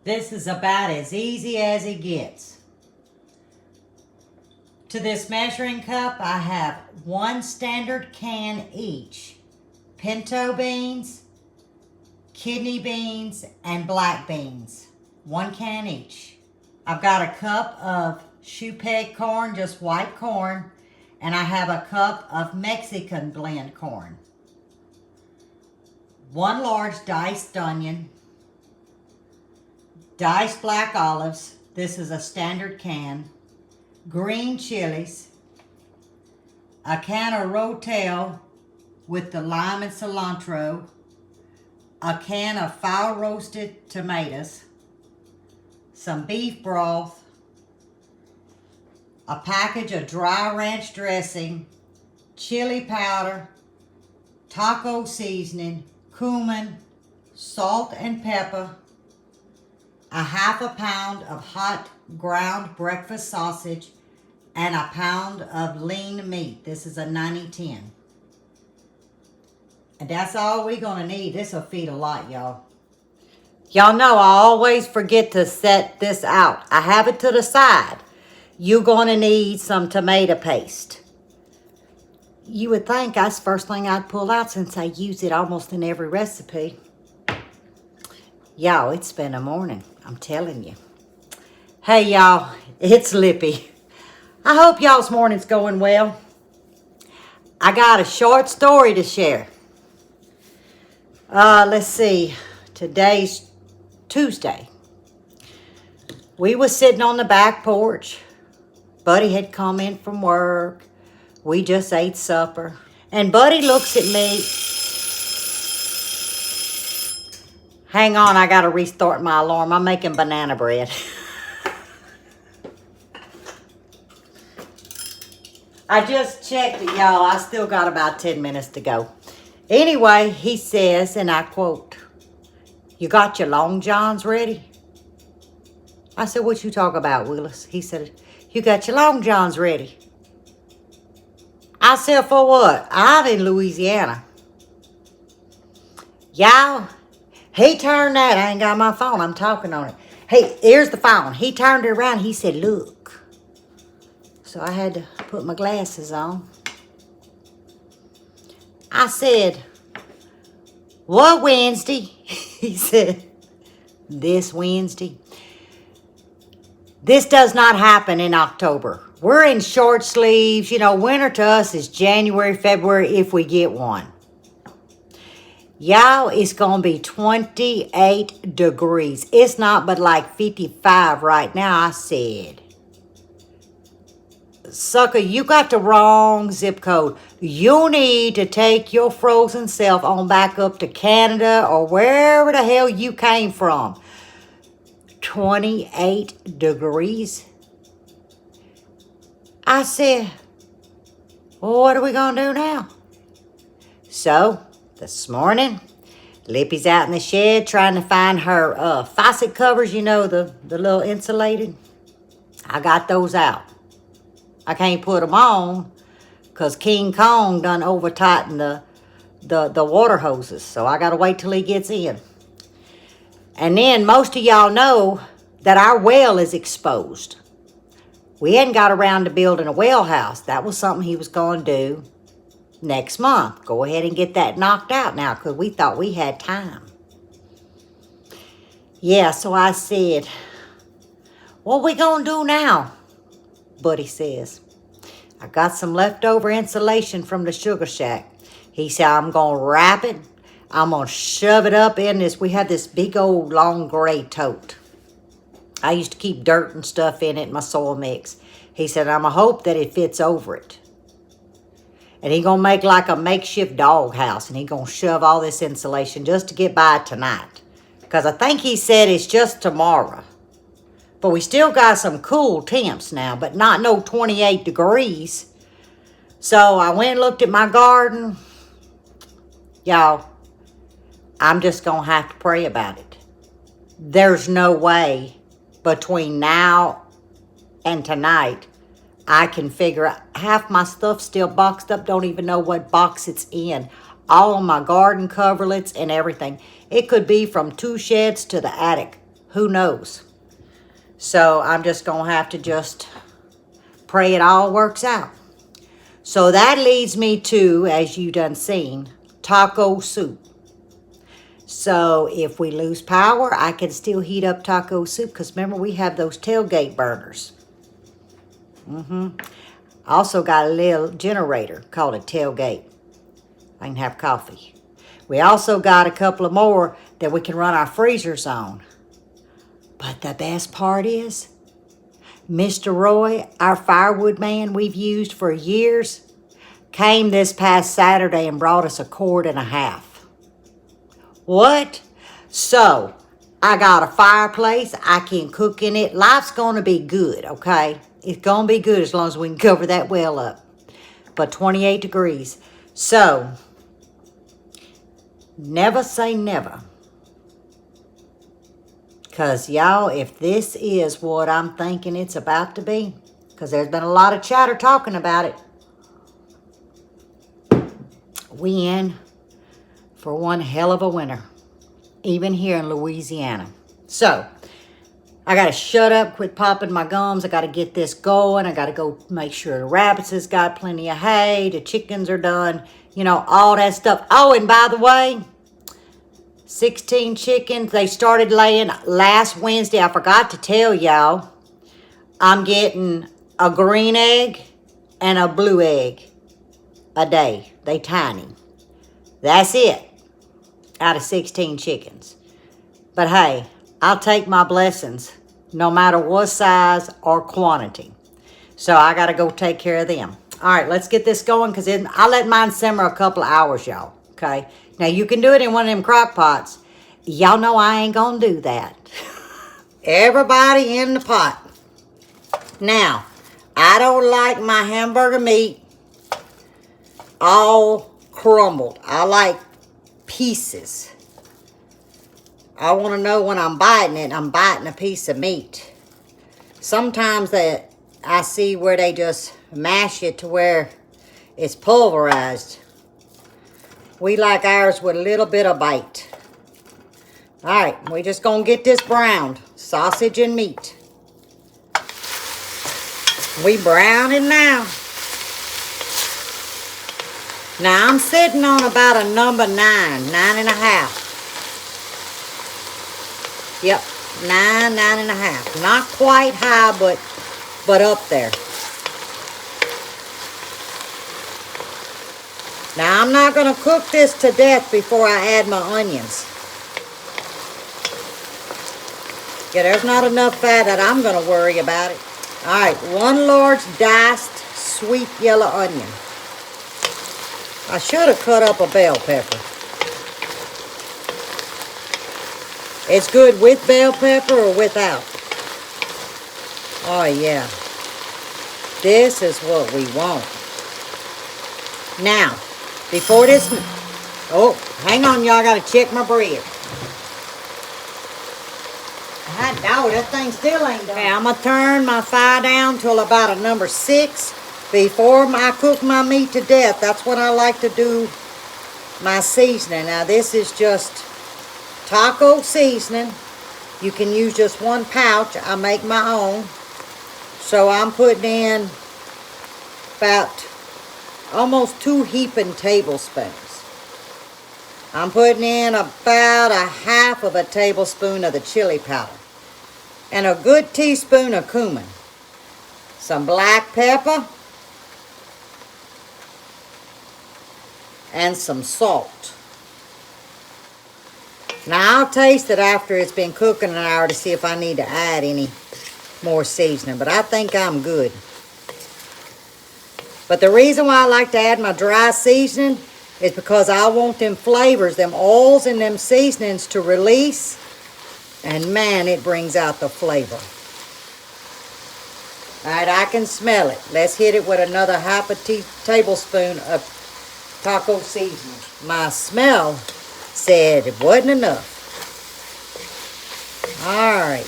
This is about as easy as it gets. To this measuring cup, I have 1 standard can each. Pinto beans, kidney beans, and black beans. 1 can each. I've got a cup of shoe peg corn, just white corn, and I have a cup of Mexican blend corn. 1 large diced onion, diced black olives, this is a standard can, green chilies, a can of Rotel with the lime and cilantro, a can of foul roasted tomatoes, some beef broth, a package of dry ranch dressing, chili powder, taco seasoning, cumin, salt and pepper, a ½ pound of hot ground breakfast sausage, and a pound of lean meat. This is a 90-10. And that's all we're gonna need. This will feed a lot, y'all. Y'all know I always forget to set this out. I have it to the side. You're gonna need some tomato paste. You would think that's the first thing I'd pull out since I use it almost in every recipe. Y'all, it's been a morning, I'm telling you. Hey y'all, it's Lippy. I hope y'all's morning's going well. I got a short story to share. Let's see, today's Tuesday. We was sitting on the back porch. Buddy had come in from work. We just ate supper. And Buddy looks at me. Hang on, I gotta restart my alarm. I'm making banana bread. I just checked it, y'all. I still got about 10 minutes to go. Anyway, he says, and I quote, "You got your long johns ready?" I said, "What you talk about, Willis?" He said, "You got your long johns ready." I said, "For what?" "I'm in Louisiana." Y'all, he turned that. I ain't got my phone. I'm talking on it. Hey, here's the phone. He turned it around. He said, "Look." So I had to put my glasses on. I said, "What Wednesday?" He said, "This Wednesday." This does not happen in October. We're in short sleeves. You know, winter to us is January, February, if we get one. Y'all, it's going to be 28 degrees. It's not but like 55 right now. I said, "Sucker, you got the wrong zip code. You need to take your frozen self on back up to Canada or wherever the hell you came from." 28 degrees. I said, "Well, what are we going to do now?" So, this morning, Lippy's out in the shed trying to find her faucet covers, you know, the little insulated. I got those out. I can't put them on because King Kong done over-tightened the water hoses. So I got to wait till he gets in. And then most of y'all know that our well is exposed. We hadn't got around to building a well house. That was something he was going to do next month. Go ahead and get that knocked out now because we thought we had time. Yeah, so I said, "What we going to do now?" Buddy says, "I got some leftover insulation from the sugar shack." He said, "I'm going to wrap it. I'm going to shove it up in this." We have this big old long gray tote. I used to keep dirt and stuff in it, my soil mix. He said, "I'm going to hope that it fits over it." And he going to make like a makeshift dog house. And he going to shove all this insulation just to get by tonight. Because I think he said it's just tomorrow. But we still got some cool temps now. But not no 28 degrees. So I went and looked at my garden. Y'all, I'm just going to have to pray about it. There's no way between now and tonight I can figure out. Half my stuff still boxed up. Don't even know what box it's in. All of my garden coverlets and everything. It could be from 2 sheds to the attic. Who knows? So I'm just going to have to just pray it all works out. So that leads me to, as you done seen, taco soup. So if we lose power, I can still heat up taco soup because remember we have those tailgate burners. Also got a little generator called a tailgate. I can have coffee. We also got a couple of more that we can run our freezers on. But the best part is, Mr. Roy, our firewood man we've used for years, came this past Saturday and brought us a cord and a half. What? So, I got a fireplace. I can cook in it. Life's going to be good, okay? It's going to be good as long as we can cover that well up. But 28 degrees. So, never say never. Because, y'all, if this is what I'm thinking it's about to be, because there's been a lot of chatter talking about it, we in for one hell of a winter, even here in Louisiana. So, I got to shut up, quit popping my gums. I got to get this going. I got to go make sure the rabbits has got plenty of hay. The chickens are done. You know, all that stuff. Oh, and by the way, 16 chickens. They started laying last Wednesday. I forgot to tell y'all. I'm getting a green egg and a blue egg a day. They tiny. That's it. Out of 16 chickens. But hey, I'll take my blessings no matter what size or quantity. So I got to go take care of them. All right, let's get this going because I'll let mine simmer a couple of hours, y'all. Okay? Now, you can do it in one of them crock pots. Y'all know I ain't going to do that. Everybody in the pot. Now, I don't like my hamburger meat all crumbled. I like pieces. I want to know when I'm biting it, I'm biting a piece of meat. Sometimes I see where they just mash it to where it's pulverized. We like ours with a little bit of bite. All right, we just going to get this browned. Sausage and meat. We browning now. Now, I'm sitting on about a number 9.5. Yep, 9.5. Not quite high, but up there. Now, I'm not going to cook this to death before I add my onions. Yeah, there's not enough fat that I'm going to worry about it. All right, 1 large diced sweet yellow onion. I should have cut up a bell pepper. It's good with bell pepper or without. Oh, yeah. This is what we want. Now, before this... Oh, hang on, y'all. I got to check my bread. Hot dog, that thing still ain't done. Okay, I'm going to turn my fire down till about a number 6 before I cook my meat to death. That's when I like to do my seasoning. Now, this is just taco seasoning. You can use just 1 pouch. I make my own. So I'm putting in about almost 2 heaping tablespoons. I'm putting in about a half of a tablespoon of the chili powder. And a good teaspoon of cumin. Some black pepper. And some salt. Now, I'll taste it after it's been cooking an hour to see if I need to add any more seasoning. But I think I'm good. But the reason why I like to add my dry seasoning is because I want them flavors, them oils and them seasonings to release. And man, it brings out the flavor. All right, I can smell it. Let's hit it with another half a tablespoon of taco seasoning. My smell said it wasn't enough. All right.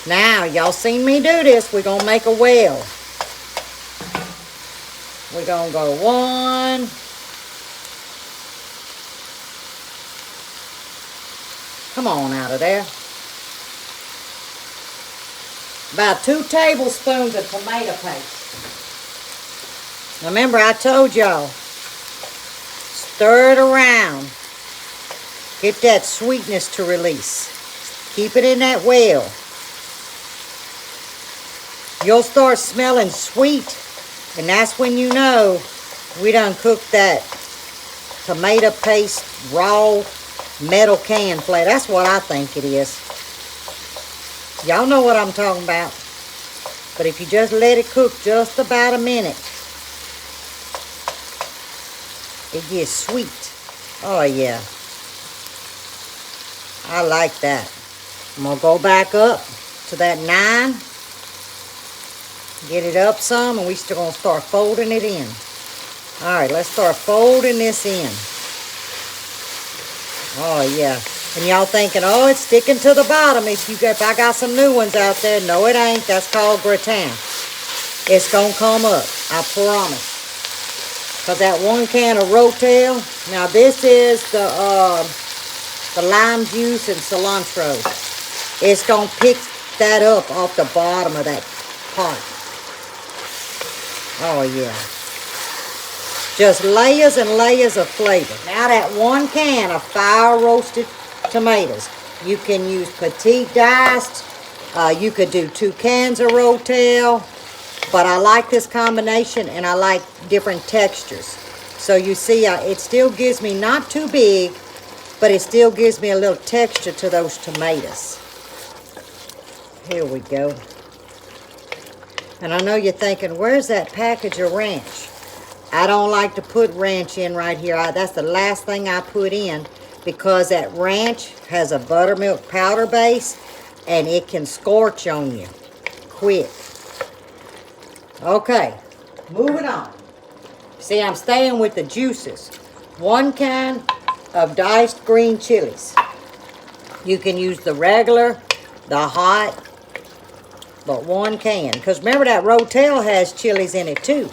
Now, y'all seen me do this. We're going to make a well. We're going to go 1. Come on out of there. About 2 tablespoons of tomato paste. Remember, I told y'all, stir it around. Get that sweetness to release. Keep it in that well. You'll start smelling sweet, and that's when you know we done cooked that tomato paste raw metal can flat. That's what I think it is. Y'all know what I'm talking about. But if you just let it cook just about a minute, it gets sweet. Oh yeah. I like that. I'm gonna go back up to that 9. Get it up some, and we're still gonna start folding it in. All right, let's start folding this in. Oh yeah. And y'all thinking, oh, it's sticking to the bottom. If I got some new ones out there, no, it ain't. That's called gratin. It's gonna come up, I promise. Cause that 1 can of Rotel. Now this is the lime juice and cilantro. It's gonna pick that up off the bottom of that pot. Oh yeah. Just layers and layers of flavor. Now that 1 can of fire roasted tomatoes. You can use petite diced. You could do 2 cans of Rotel. But I like this combination, and I like different textures. So you see, it still gives me not too big, but it still gives me a little texture to those tomatoes. Here we go. And I know you're thinking, where's that package of ranch? I don't like to put ranch in right here. That's the last thing I put in, because that ranch has a buttermilk powder base, and it can scorch on you quick. Okay, moving on. See, I'm staying with the juices. 1 can of diced green chilies. You can use the regular, the hot, but 1 can. Because remember, that Rotel has chilies in it too.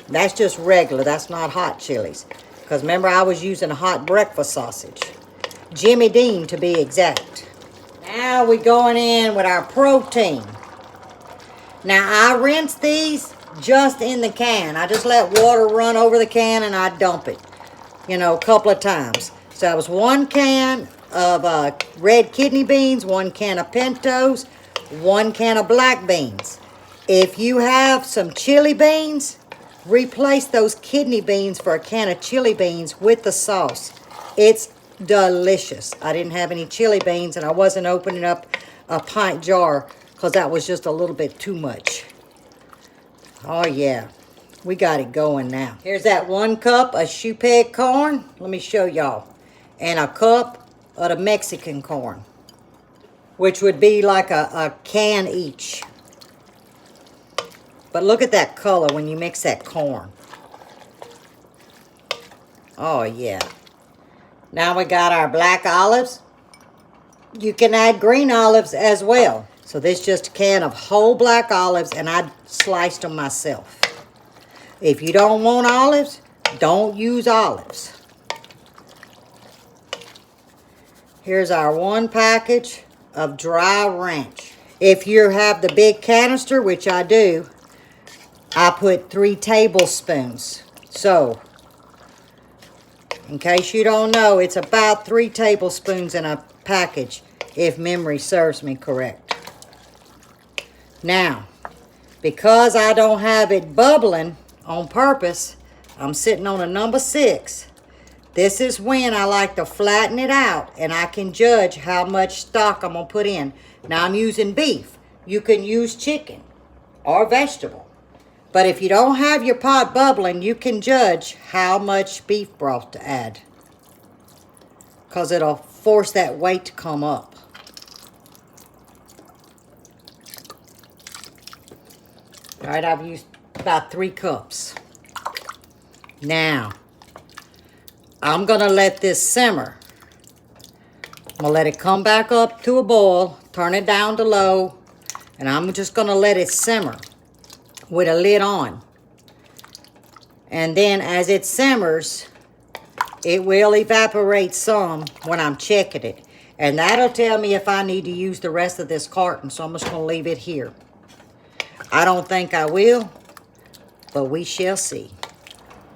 That's just regular. That's not hot chilies. Because remember, I was using a hot breakfast sausage. Jimmy Dean, to be exact. Now we're going in with our protein. Now, I rinse these just in the can. I just let water run over the can, and I dump it, you know, a couple of times. So that was 1 can of red kidney beans, 1 can of pintos, 1 can of black beans. If you have some chili beans, replace those kidney beans for a can of chili beans with the sauce. It's delicious. I didn't have any chili beans, and I wasn't opening up a pint jar because that was just a little bit too much. Oh yeah, we got it going now. Here's that 1 cup of shoe peg corn. Let me show y'all. And a cup of the Mexican corn, which would be like a can each. But look at that color when you mix that corn. Oh yeah. Now we got our black olives. You can add green olives as well. So this is just a can of whole black olives, and I sliced them myself. If you don't want olives, don't use olives. Here's our 1 package of dry ranch. If you have the big canister, which I do, I put 3 tablespoons. So, in case you don't know, it's about 3 tablespoons in a package, if memory serves me correct. Now, because I don't have it bubbling on purpose, I'm sitting on a number 6. This is when I like to flatten it out, and I can judge how much stock I'm going to put in. Now, I'm using beef. You can use chicken or vegetable. But if you don't have your pot bubbling, you can judge how much beef broth to add, because it'll force that weight to come up. All right, I've used about 3 cups. Now, I'm going to let this simmer. I'm going to let it come back up to a boil, turn it down to low, and I'm just going to let it simmer with a lid on. And then as it simmers, it will evaporate some when I'm checking it. And that'll tell me if I need to use the rest of this carton. So I'm just going to leave it here. I don't think I will, but we shall see.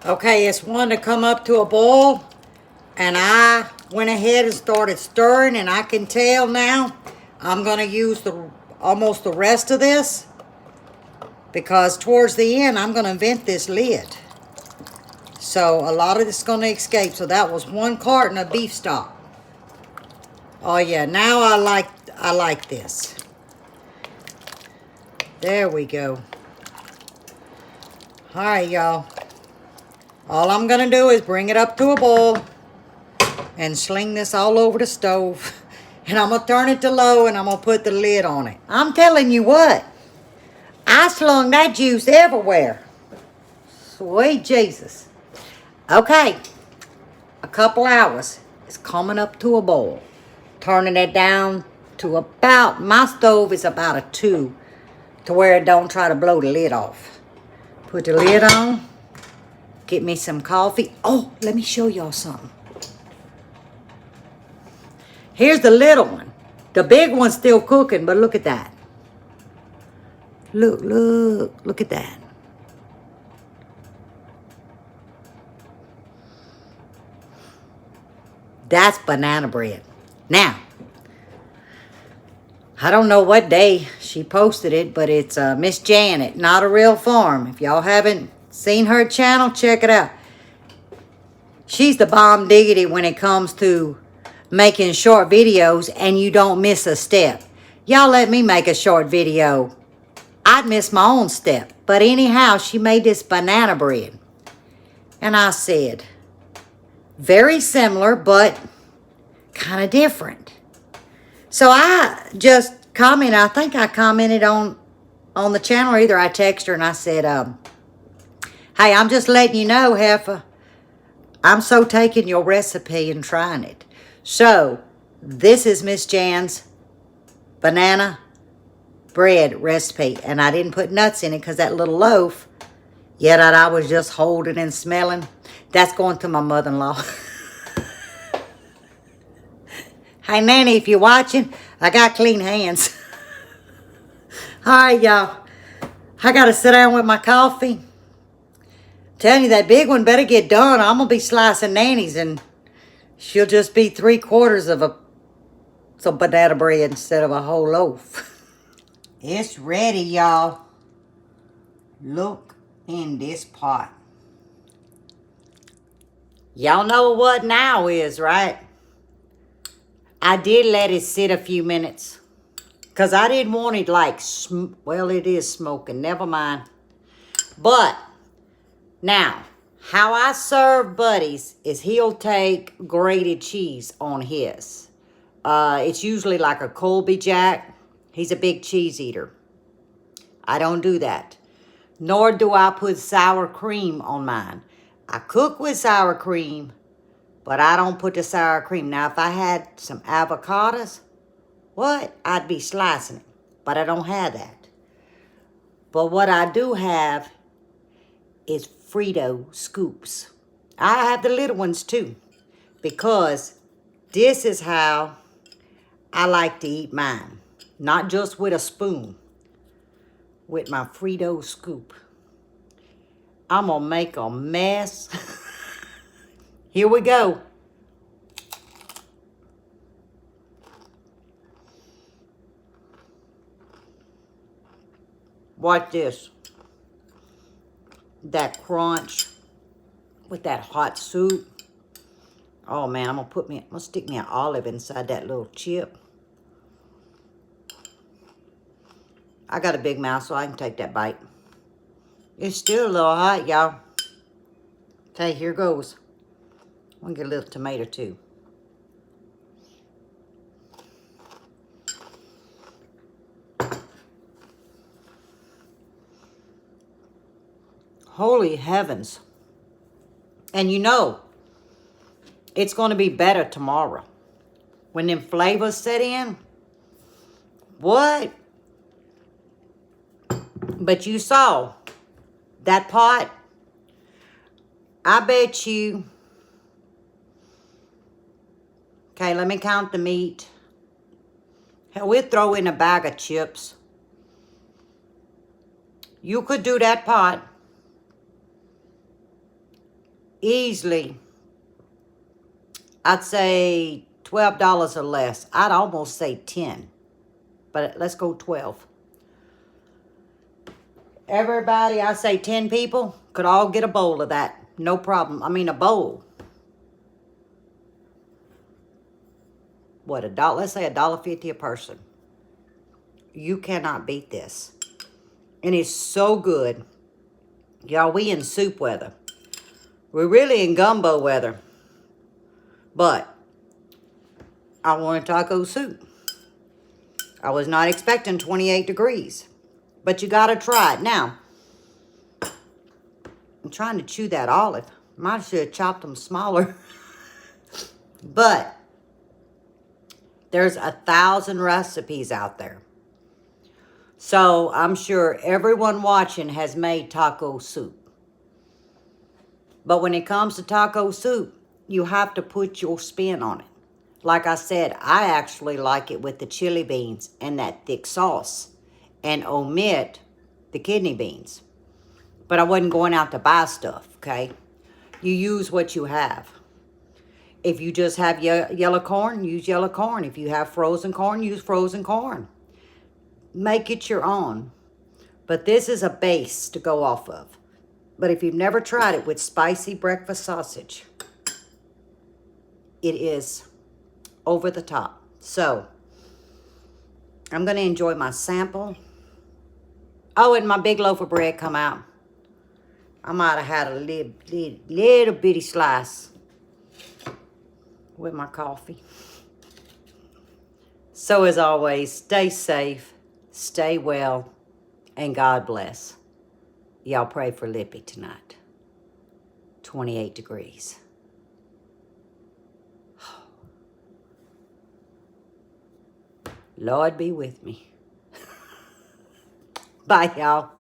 Okay, it's one to come up to a boil. And I went ahead and started stirring. And I can tell now I'm going to use almost the rest of this. Because towards the end, I'm going to vent this lid. So a lot of this is going to escape. So that was 1 carton of beef stock. Oh yeah, now I like this. There we go. All right, y'all. All I'm going to do is bring it up to a boil and sling this all over the stove. And I'm going to turn it to low and I'm going to put the lid on it. I'm telling you what, I slung that juice everywhere. Sweet Jesus. Okay, a couple hours. It's coming up to a boil. Turning it down to about, my stove is about a 2, to where it don't try to blow the lid off. Put the lid on. Get me some coffee. Oh, let me show y'all something. Here's the little one. The big one's still cooking, but look at that. Look at that. That's banana bread. Now, I don't know what day she posted it, but it's Miss Janet, Not a Real Farm. If y'all haven't seen her channel, check it out. She's the bomb diggity when it comes to making short videos and you don't miss a step. Y'all let me make a short video. I'd miss my own step. But anyhow, she made this banana bread. And I said, very similar, but kind of different. So I just commented, I think I commented on the channel, or either I texted her and I said, hey, I'm just letting you know, Heifer, I'm so taking your recipe and trying it. So this is Miss Jan's banana bread recipe. And I didn't put nuts in it because that little loaf, yeah, that I was just holding and smelling, that's going to my mother-in-law. Hey, Nanny, if you're watching, I got clean hands. All right, y'all. I got to sit down with my coffee. Telling you, that big one better get done. I'm going to be slicing Nanny's, and she'll just be 3/4 of some banana bread instead of a whole loaf. It's ready, y'all. Look in this pot. Y'all know what now is, right? I did let it sit a few minutes. Because I didn't want it like, well, it is smoking. Never mind. But, now, how I serve Buddy's is he'll take grated cheese on his. It's usually like a Colby Jack. He's a big cheese eater. I don't do that. Nor do I put sour cream on mine. I cook with sour cream, but I don't put the sour cream. Now, if I had some avocados, what? I'd be slicing it. But I don't have that. But what I do have is Frito scoops. I have the little ones too. Because this is how I like to eat mine. Not just with a spoon. With my Frito scoop. I'm going to make a mess. Here we go. Watch this. That crunch with that hot soup. Oh man, I'm gonna stick me an olive inside that little chip. I got a big mouth, so I can take that bite. It's still a little hot, y'all. Okay, here goes. I'm gonna get a little tomato too. Holy heavens. And you know, it's going to be better tomorrow. When them flavors set in. What? But you saw that pot. I bet you. Okay, let me count the meat. Hell, we'll throw in a bag of chips. You could do that pot easily. I'd say $12 or less. I'd almost say 10, but let's go 12. Everybody, I say 10 people could all get a bowl of that. No problem. I mean, a bowl. What, $1? Let's say $1.50 a person. You cannot beat this. And it's so good. Y'all, we in soup weather. We're really in gumbo weather. But I wanted taco soup. I was not expecting 28 degrees. But you got to try it. Now, I'm trying to chew that olive. Might should have chopped them smaller. But there's 1,000 recipes out there. So I'm sure everyone watching has made taco soup. But when it comes to taco soup, you have to put your spin on it. Like I said, I actually like it with the chili beans and that thick sauce. And omit the kidney beans. But I wasn't going out to buy stuff, okay? You use what you have. If you just have yellow corn, use yellow corn. If you have frozen corn, use frozen corn. Make it your own. But this is a base to go off of. But if you've never tried it with spicy breakfast sausage, it is over the top. So, I'm going to enjoy my sample. Oh, and my big loaf of bread come out. I might have had a little bitty slice with my coffee. So as always, stay safe, stay well, and God bless. Y'all pray for Lippy tonight. 28 degrees. Lord be with me. Bye, y'all.